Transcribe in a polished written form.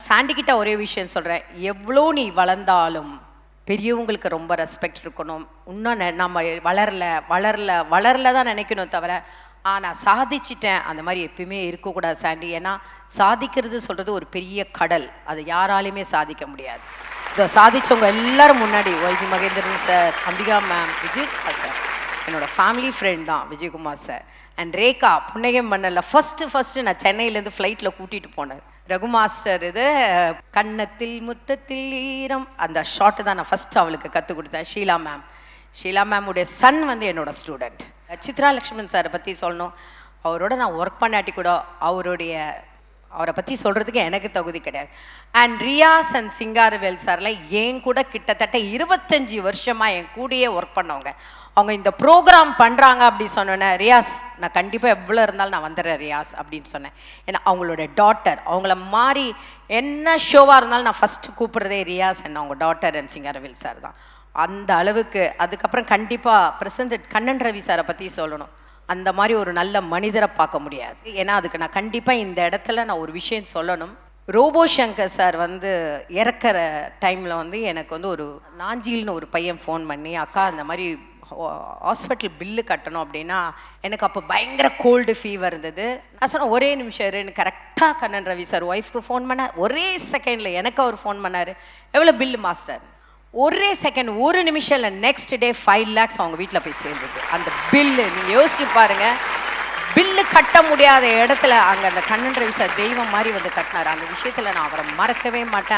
சாண்டிக்கிட்ட ஒரே விஷயம் சொல்கிறேன், எவ்வளோ நீ வளர்ந்தாலும் பெரியவங்களுக்கு ரொம்ப ரெஸ்பெக்ட் இருக்கணும். இன்னும் நம்ம வளரல தான் நினைக்கணும் தவிர, நான் சாதிச்சிட்டேன் அந்த மாதிரி எப்பயுமே இருக்கக்கூடாது சாண்டி. ஏன்னா சாதிக்கிறது சொல்கிறது ஒரு பெரிய கடல், அது யாராலையுமே சாதிக்க முடியாது. இதை சாதித்தவங்க எல்லாரும் முன்னாடி YG Mahendran sir, Ambika ma'am, Vijayakumar sir என்னோட ஃபேமிலி ஃப்ரெண்ட் தான் விஜயகுமார் சார், அண்ட் ரேகா புன்னகம் பண்ணல ஃபஸ்ட்டு நான் சென்னையிலேருந்து ஃப்ளைட்டில் கூட்டிகிட்டு போனேன். ரகு மாஸ்டர் இது கன்னத்தில் முத்தத்தில் ஈரம் அந்த ஷார்ட்டு தான் நான் ஃபஸ்ட்டு அவளுக்கு கற்றுக் கொடுத்தேன். ஷீலா மேமுடைய சன் வந்து என்னோட ஸ்டூடெண்ட். சித்ரா லக்ஷ்மண் சாரை பற்றி சொல்லணும், அவரோட நான் ஒர்க் பண்ணாட்டி கூட அவரை பற்றி சொல்கிறதுக்கு எனக்கு தகுதி கிடையாது. அண்ட் ரியாஸ் அண்ட் சிங்காரவேல் சாரில் என் கூட கிட்டத்தட்ட 25 வருஷமாக என் கூடயே ஒர்க் பண்ணவங்க. அவங்க இந்த ப்ரோக்ராம் பண்ணுறாங்க அப்படி சொன்னோன்னே, ரியாஸ் நான் கண்டிப்பாக எவ்வளோ இருந்தாலும் நான் வந்துடுறேன் ரியாஸ் அப்படின்னு சொன்னேன். ஏன்னா அவங்களோட டாட்டர், அவங்கள மாதிரி என்ன ஷோவாக இருந்தாலும் நான் ஃபஸ்ட்டு கூப்பிட்றதே ரியாஸ் அண்ட் அவங்க டாட்டர் அண்ட் சிங்காரவேல் சார் தான். அந்த அளவுக்கு. அதுக்கப்புறம் கண்டிப்பாக பிரசன்ட் கண்ணன் ரவி சாரை பற்றி சொல்லணும். அந்த மாதிரி ஒரு நல்ல மனிதரை பார்க்க முடியாது. ஏன்னா அதுக்கு நான் கண்டிப்பாக இந்த இடத்துல நான் ஒரு விஷயம் சொல்லணும். ரோபோ சங்கர் சார் வந்து இறக்குற டைமில் வந்து எனக்கு வந்து ஒரு நாஞ்சில்னு ஒரு பையன் ஃபோன் பண்ணி, அக்கா இந்த மாதிரி ஹாஸ்பிட்டல் பில்லு கட்டணும் அப்படின்னா, எனக்கு அப்போ பயங்கர கோல்டு ஃபீவர் இருந்தது. நான் சொன்னேன் ஒரே நிமிஷம் எனக்கு கரெக்டாக கண்ணன் ரவி சார் ஒய்ஃப்க்கு ஃபோன் பண்ணார். ஒரே செகண்டில் எனக்கு அவர் ஃபோன் பண்ணார், எவ்வளோ பில்லு மாஸ்டர்? ஒரே செகண்ட், ஒரு நிமிஷம் இல்லை, நெக்ஸ்ட் டே 5 lakhs அவங்க வீட்டில் போய் சேர்ந்தது. அந்த பில்லு நீங்கள் யோசிச்சு பாருங்கள். பில்லு கட்ட முடியாத இடத்துல அங்கே அந்த கண்ணன் ரவி சார் தெய்வம் மாதிரி வந்து கட்டினார். அந்த விஷயத்தில் நான் அவரை மறக்கவே மாட்டேன்.